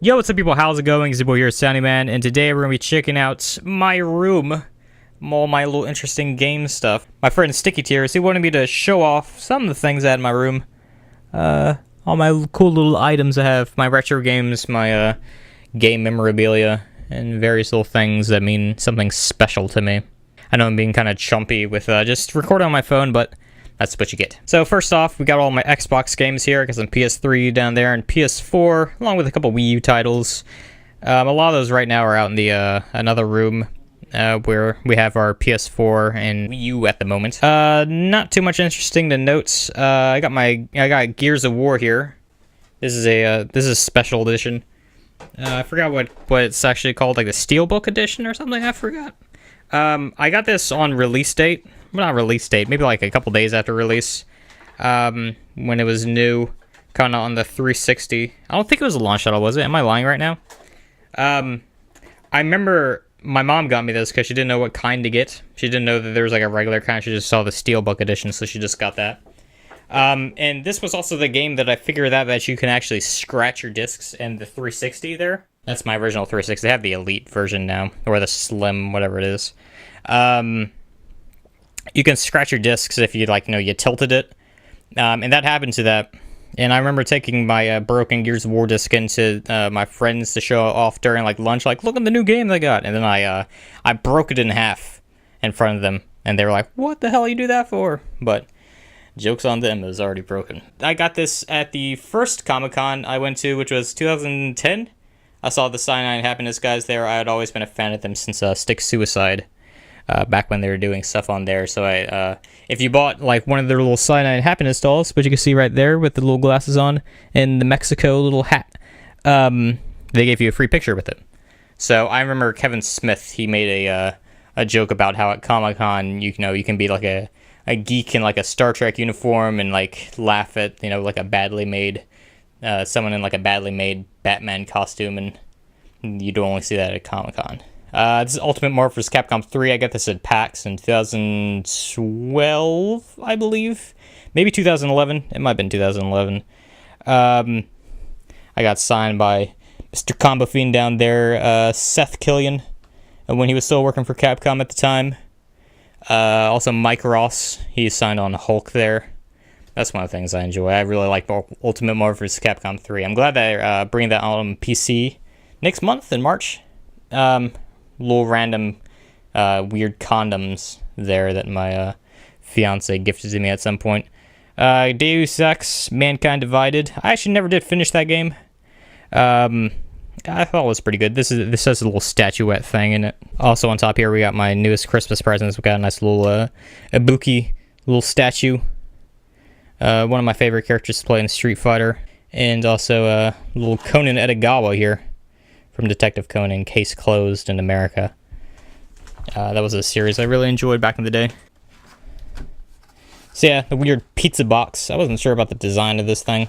Yo, what's up people, how's it going? It's your boy here, Soundy Man, and today we're going to be checking out my room. All my little interesting game stuff. My friend Sticky Tears, he wanted me to show off some of the things I had in my room. All my cool little items I have, my retro games, my game memorabilia, and various little things that mean something special to me. I know I'm being kind of chumpy with just recording on my phone, but that's what you get. So first off, we got all my Xbox games here. I got some PS3 down there and PS4, along with a couple Wii U titles. A lot of those right now are out in the another room where we have our PS4 and Wii U at the moment. Not too much interesting to note. I got Gears of War here. This is a special edition. I forgot what it's actually called, like the Steelbook edition or something. I forgot. I got this on release date. Well, not release date, maybe like a couple days after release, when it was new, kind of on the 360. I don't think it was a launch title, was it? Am I lying right now? I remember my mom got me this because she didn't know what kind to get. She didn't know that there was like a regular kind. She just saw the Steelbook edition, so she just got that. And this was also the game that I figured out that you can actually scratch your discs in the 360 there. That's my original 360. They have the Elite version now, or the Slim, whatever it is. You can scratch your discs if you, like, you tilted it. And that happened to that. And I remember taking my broken Gears of War disc into my friends to show off during, like, lunch. Like, look at the new game they got. And then I broke it in half in front of them. And they were like, what the hell you do that for? But joke's on them, it was already broken. I got this at the first Comic-Con I went to, which was 2010. I saw the Cyanide Happiness guys there. I had always been a fan of them since Stick Suicide. Back when they were doing stuff on there. So if you bought like one of their little Cyanide Happiness dolls, which you can see right there with the little glasses on and the Mexico little hat, they gave you a free picture with it. So I remember Kevin Smith, he made a joke about how at Comic-Con, you can be like a geek in like a Star Trek uniform and like laugh at, like a badly made, someone in like a badly made Batman costume, and you'd only see that at Comic-Con. This is Ultimate Marvel vs. Capcom 3. I got this at PAX in 2012, I believe. Maybe 2011. It might have been 2011. I got signed by Mr. Combo Fiend down there, Seth Killian, when he was still working for Capcom at the time. Also Mike Ross. He signed on Hulk there. That's one of the things I enjoy. I really like Ultimate Marvel vs. Capcom 3. I'm glad they're bringing that out on PC next month in March. Little random weird condoms there that my fiance gifted to me at some point. Deus Ex Mankind Divided. I actually never did finish that game. I thought it was pretty good. This has a little statuette thing in it. Also on top here we got my newest Christmas presents. We got a nice little Ibuki little statue. One of my favorite characters to play in Street Fighter, and also a little Conan Edogawa here from Detective Conan, Case Closed in America. That was a series I really enjoyed back in the day. So yeah, the weird pizza box. I wasn't sure about the design of this thing.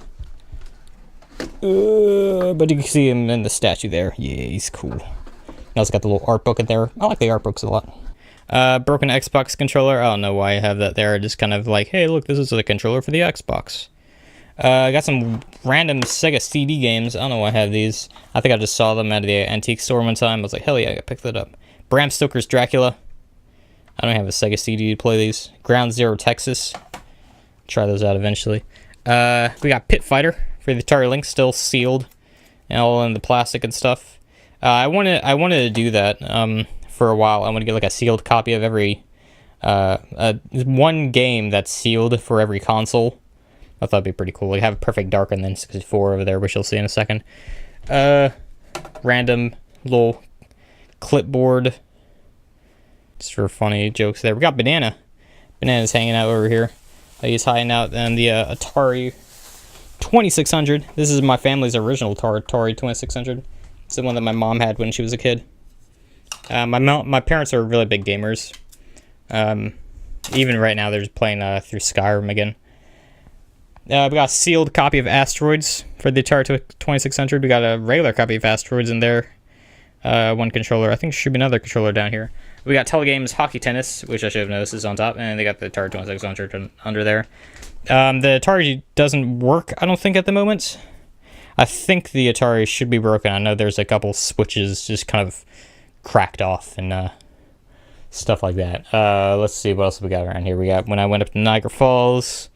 But you can see him in the statue there. Yeah, he's cool. He also got the little art book in there. I like the art books a lot. Broken Xbox controller. I don't know why I have that there. Just kind of like, hey, look, this is the controller for the Xbox. I got some random Sega CD games. I don't know why I have these. I think I just saw them at the antique store one time. I was like, hell yeah, I picked that up. Bram Stoker's Dracula. I don't have a Sega CD to play these. Ground Zero Texas. Try those out eventually. We got Pit Fighter for the Atari Lynx, still sealed and all in the plastic and stuff. I wanted to do that for a while. I want to get like a sealed copy of every one game that's sealed for every console. I thought it'd be pretty cool. Like have a Perfect Dark and then 64 over there, which you'll see in a second. Random little clipboard. Just for funny jokes there. We got Banana. Banana's hanging out over here. He's hiding out in the Atari 2600. This is my family's original Atari 2600. It's the one that my mom had when she was a kid. My parents are really big gamers. Even right now, they're just playing through Skyrim again. We got a sealed copy of Asteroids for the Atari 2600. We got a regular copy of Asteroids in there. One controller. I think there should be another controller down here. We got Telegames Hockey Tennis, which I should have noticed is on top, and they got the Atari 2600 under there. The Atari doesn't work, I don't think, at the moment. I think the Atari should be broken. I know there's a couple switches just kind of cracked off and stuff like that. Let's see what else we got around here. We got When I Went Up to Niagara Falls.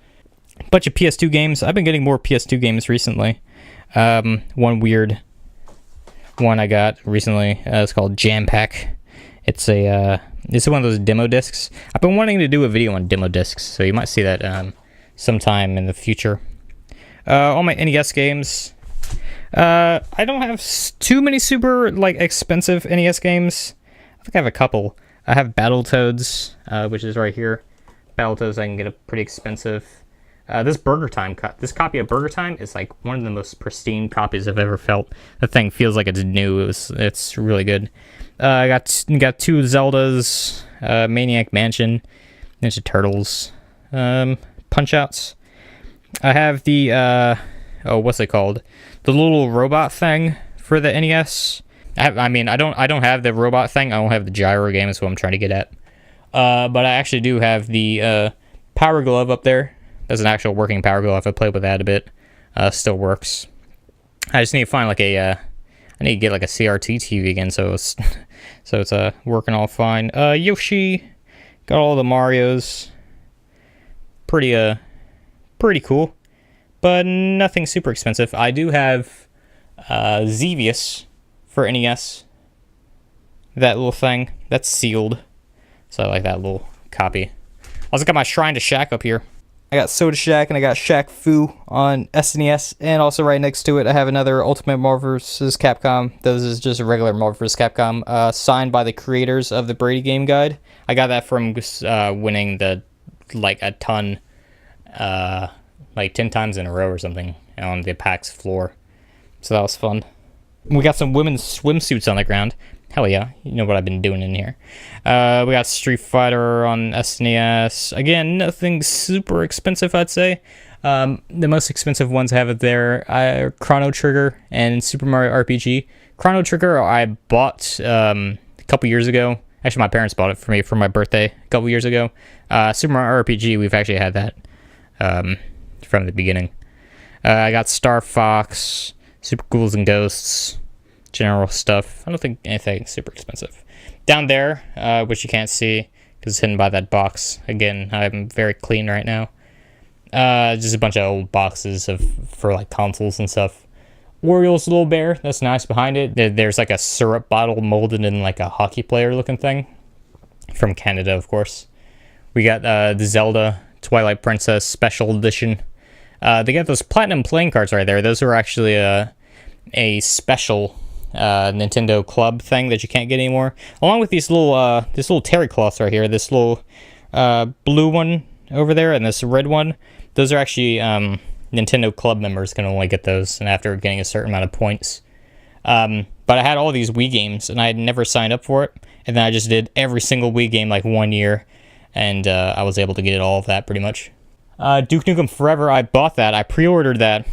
A bunch of PS2 games. I've been getting more PS2 games recently. One weird one I got recently is called Jam Pack. It's one of those demo discs. I've been wanting to do a video on demo discs, so you might see that sometime in the future. All my NES games. I don't have too many super expensive NES games. I think I have a couple. I have Battletoads, which is right here. Battletoads I can get a pretty expensive. This copy of Burger Time is like one of the most pristine copies I've ever felt. The thing feels like it's new. It's really good. I got two Zeldas, Maniac Mansion, Ninja Turtles, Punch Outs. I have the what's it called? The little robot thing for the NES. I don't have the robot thing. I don't have the gyro game. Is what I'm trying to get at. But I actually do have the Power Glove up there. That's an actual working Power Glove. I played with that a bit. Still works. I just need to find I need to get a CRT TV again, so it's working all fine. Yoshi, got all the Marios. Pretty cool, but nothing super expensive. I do have Xevious for NES. That little thing that's sealed, so I like that little copy. I also got my Shrine to Shack up here. I got Soda Shack and I got Shaq Fu on SNES, and also right next to it I have another Ultimate Marvel vs. Capcom. This is just a regular Marvel vs. Capcom, signed by the creators of the Brady Game Guide. I got that from winning a ton, 10 times in a row or something on the PAX floor. So that was fun. We got some women's swimsuits on the ground. Hell yeah, you know what I've been doing in here. We got Street Fighter on SNES. Again, nothing super expensive, I'd say. The most expensive ones I have it there are Chrono Trigger and Super Mario RPG. Chrono Trigger I bought a couple years ago. Actually, my parents bought it for me for my birthday a couple years ago. Super Mario RPG, we've actually had that from the beginning. I got Star Fox, Super Ghouls and Ghosts, general stuff. I don't think anything super expensive. Down there, which you can't see because it's hidden by that box. Again, I'm very clean right now. Just a bunch of old boxes for consoles and stuff. Orioles Little Bear, that's nice behind it. There's a syrup bottle molded in a hockey player looking thing. From Canada, of course. We got the Zelda Twilight Princess Special Edition. They got those platinum playing cards right there. Those are actually a special Nintendo Club thing that you can't get anymore. Along with these little terry cloths right here. This little blue one over there and this red one. Those are actually Nintendo Club members can only get those, and after getting a certain amount of points. But I had all these Wii games, and I had never signed up for it. And then I just did every single Wii game 1 year, and I was able to get all of that pretty much. Duke Nukem Forever, I bought that. I pre-ordered that.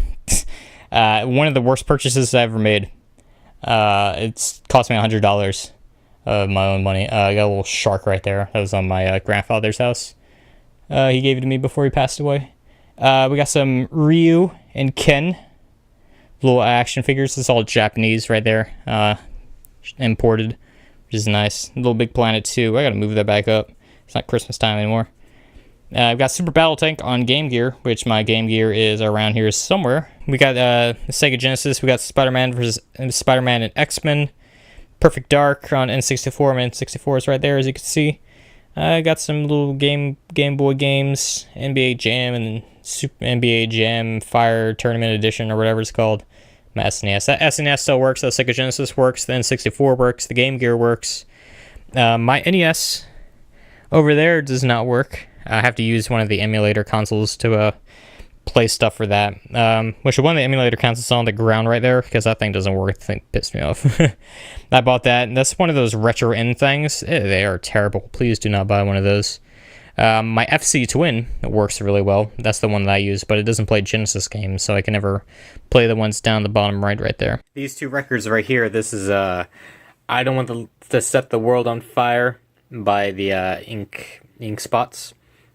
One of the worst purchases I ever made. It's cost me $100 of my own money. I got a little shark right there. That was on my grandfather's house. He gave it to me before he passed away. We got some Ryu and Ken little action figures. It's all Japanese right there, imported, which is nice. Little Big Planet 2. I gotta move that back up. It's not Christmas time anymore. I've got Super Battle Tank on Game Gear, which my Game Gear is around here somewhere. We got the Sega Genesis. We got Spider-Man and X-Men. Perfect Dark on N64. My N64 is right there, as you can see. I got some little Game Boy games, NBA Jam and Super NBA Jam Fire Tournament Edition, or whatever it's called. My SNES. That SNES still works. The Sega Genesis works. The N64 works. The Game Gear works. My NES over there does not work. I have to use one of the emulator consoles to play stuff for that. Which one of the emulator consoles is on the ground right there, because that thing doesn't work. The thing pissed me off. I bought that, and that's one of those retro in things. They are terrible. Please do not buy one of those. My FC Twin works really well. That's the one that I use, but it doesn't play Genesis games, so I can never play the ones down the bottom right there. These two records right here, this is I Don't Want to Set the World on Fire by the Ink Spots.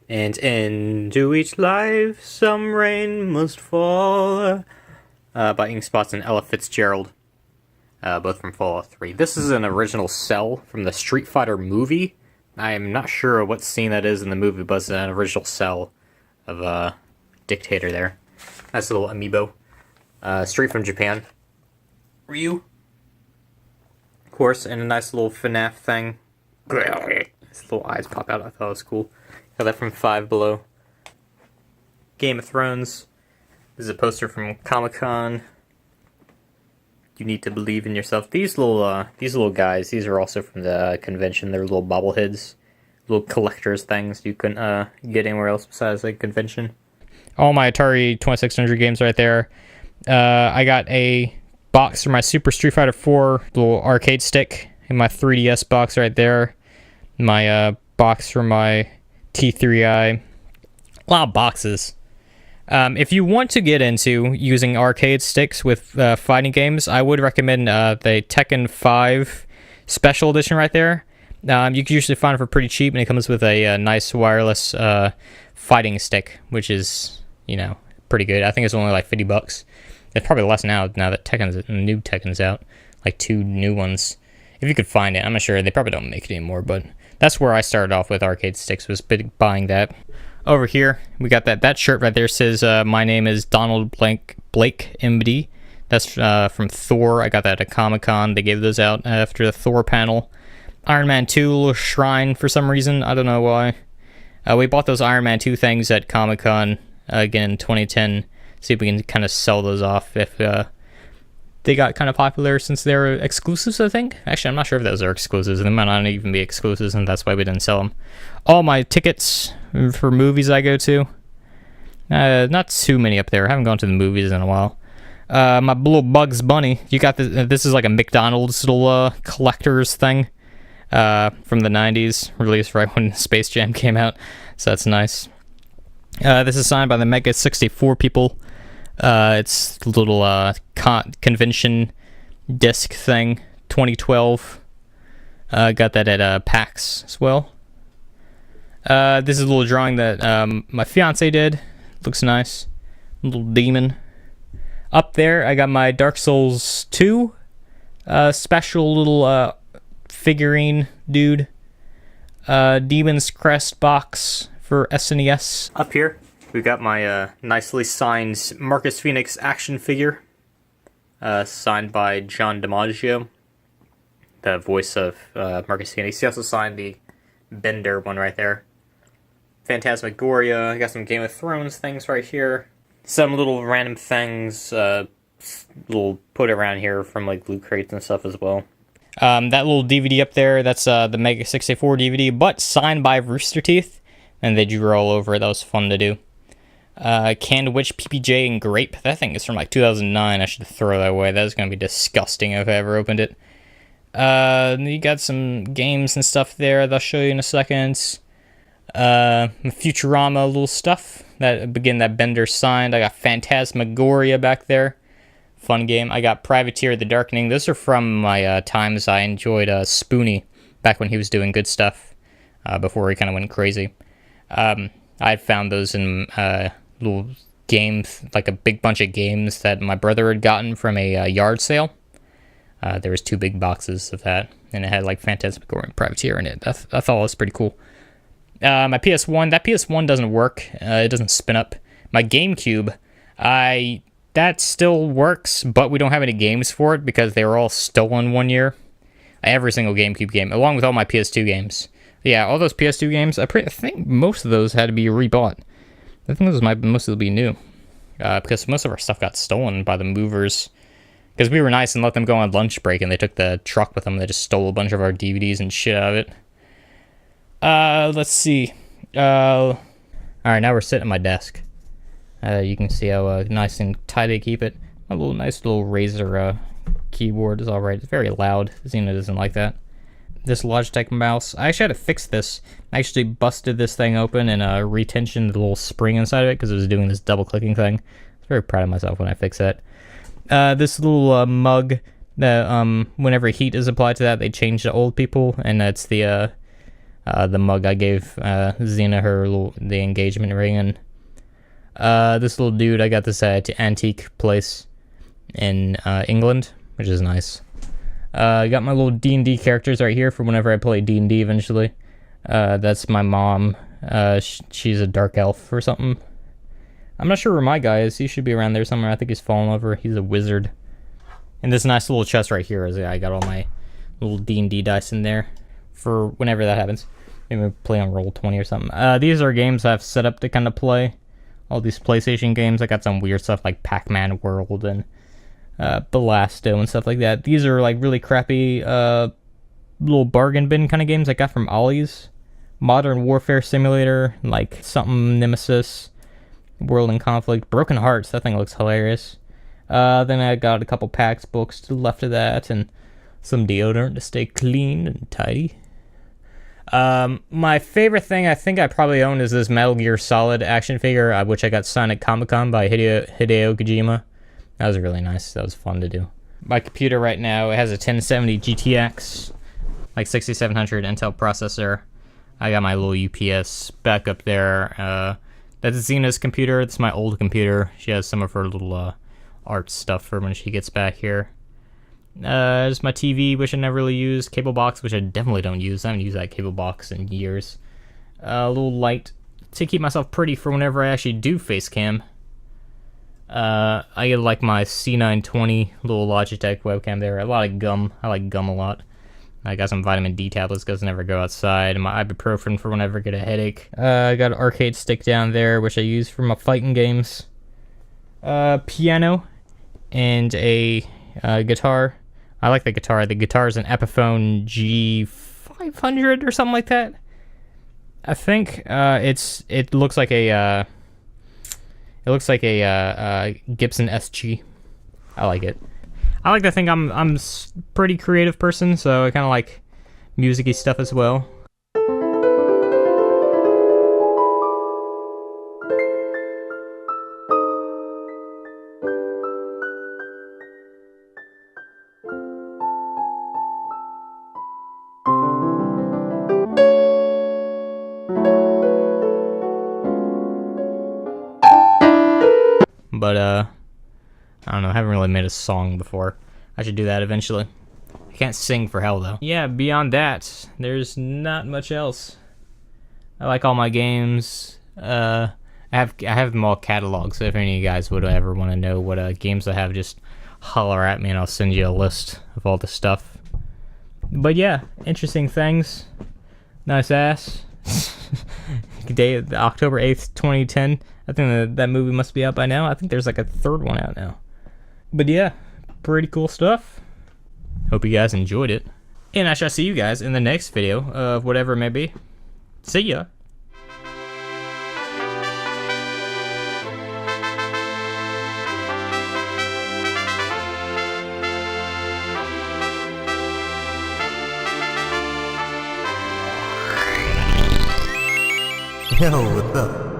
And into each life some rain must fall. by Ink Spots and Ella Fitzgerald, both from Fallout 3. This is an original cell from the Street Fighter movie. I am not sure what scene that is in the movie, but it's an original cell of Dictator there. Nice little amiibo. Straight from Japan. Ryu. Of course, and a nice little FNAF thing. His little eyes pop out. I thought it was cool. Got that from Five Below. Game of Thrones. This is a poster from Comic-Con. You need to believe in yourself. These little guys, these are also from the convention. They're little bobbleheads, little collector's things you couldn't get anywhere else besides a convention. All my Atari 2600 games right there. I got a box for my Super Street Fighter 4 little arcade stick, and my 3DS box right there. My box for my T3i. A lot of boxes. If you want to get into using arcade sticks with fighting games, I would recommend the Tekken 5 Special Edition right there. You can usually find it for pretty cheap, and it comes with a nice wireless fighting stick, which is, you know, pretty good. I think it's only like $50. It's probably less now that new Tekken's out, like 2 new ones. If you could find it, I'm not sure. They probably don't make it anymore, but that's where I started off with arcade sticks, was buying that. Over here, we got that shirt right there says, my name is Donald Blake MD. That's from Thor. I got that at Comic-Con. They gave those out after the Thor panel. Iron Man 2 little shrine for some reason. I don't know why. We bought those Iron Man 2 things at Comic-Con again in 2010. See if we can kind of sell those off if they got kind of popular since they're exclusives, I think. Actually, I'm not sure if those are exclusives. They might not even be exclusives, and that's why we didn't sell them. All my tickets for movies I go to. Not too many up there. I haven't gone to the movies in a while. My little Bugs Bunny. You got this. This is like a McDonald's little collector's thing from the 90s, released right when Space Jam came out. So that's nice. This is signed by the Mega 64 people. It's a little convention disc thing, 2012. Got that at PAX as well. This is a little drawing that my fiance did. Looks nice. Little demon. Up there, I got my Dark Souls 2 special little figurine dude. Demon's Crest box for SNES. Up here, we got my nicely signed Marcus Phoenix action figure, signed by John DiMaggio, the voice of Marcus Phoenix. He also signed the Bender one right there. Phantasmagoria. I got some Game of Thrones things right here. Some little random things, little put around here from like loot crates and stuff as well. That little DVD up there, that's the Mega 64 DVD, but signed by Rooster Teeth, and they drew all over it. That was fun to do. Canned Witch, PPJ, and Grape. That thing is from like 2009. I should throw that away. That is going to be disgusting if I ever opened it. You got some games and stuff there that I'll show you in a second. Futurama little stuff. That Bender signed. I got Phantasmagoria back there. Fun game. I got Privateer the Darkening. Those are from my times I enjoyed Spoonie back when he was doing good stuff, before he kind of went crazy. I found those in little games, like a big bunch of games that my brother had gotten from a yard sale. There was 2 big boxes of that, and it had like Phantasmagoria and Privateer in it. I thought it was pretty cool. My PS1, that PS1 doesn't work. It doesn't spin up. My GameCube, that still works, but we don't have any games for it because they were all stolen one year. Every single GameCube game, along with all my PS2 games. Yeah, all those PS2 games, I think most of those had to be rebought. I think those might mostly be new. Because most of our stuff got stolen by the movers. Because we were nice and let them go on lunch break, and they took the truck with them. They just stole a bunch of our DVDs and shit out of it. Let's see. Alright, now we're sitting at my desk. You can see how nice and tight I keep it. A nice little Razer keyboard is alright. It's very loud. Xena doesn't like that. This Logitech mouse, I actually had to fix this. I actually busted this thing open and retensioned the little spring inside of it because it was doing this double clicking thing. I was very proud of myself when I fixed that. This little mug that whenever heat is applied to that, they change to old people, and that's the mug I gave Xena the engagement ring in. This little dude, I got this at Antique Place. in England, which is nice. I got my little D&D characters right here for whenever I play D&D eventually. That's my mom. She's a dark elf or something. I'm not sure where my guy is. He should be around there somewhere. I think he's fallen over. He's a wizard. And this nice little chest right here is I got all my little D&D dice in there for whenever that happens. Maybe play on Roll20 or something. These are games I've set up to kind of play. All these PlayStation games. I got some weird stuff like Pac-Man World and Belasto and stuff like that. These are like really crappy little bargain bin kind of games I got from Ollie's. Modern Warfare Simulator, like something Nemesis, World in Conflict, Broken Hearts. That thing looks hilarious. Then I got a couple PAX books to the left of that, and some deodorant to stay clean and tidy. My favorite thing I think I probably own is this Metal Gear Solid action figure, which I got signed at Comic-Con by Hideo Kojima. That was really nice. That was fun to do. My computer right now, it has a 1070 GTX, like 6700 Intel processor. I got my little UPS back up there. That's Zena's computer. It's my old computer. She has some of her little art stuff for when she gets back here. There's my TV, which I never really used. Cable box, which I definitely don't use. I haven't used that cable box in years. A little light to keep myself pretty for whenever I actually do face cam. I get like my C920 little Logitech webcam there. A lot of gum. I like gum a lot. I got some vitamin D tablets because I never go outside. And my ibuprofen for whenever I get a headache. I got an arcade stick down there, which I use for my fighting games. Piano and a guitar. I like the guitar. The guitar is an Epiphone G500 or something like that. I think it looks like a Gibson SG. I like it. I like to think I'm a pretty creative person, so I kind of like music-y stuff as well. But I don't know, I haven't really made a song before. I should do that eventually. I can't sing for hell though. Yeah, beyond that, there's not much else. I like all my games. I have them all cataloged, so if any of you guys would ever want to know what games I have, just holler at me and I'll send you a list of all the stuff. But yeah, interesting things. Nice ass. Day October 8th, 2010. I think that movie must be out by now. I think there's like a third one out now. But yeah, pretty cool stuff. Hope you guys enjoyed it. And I shall see you guys in the next video of whatever it may be. See ya. Yo, what's up?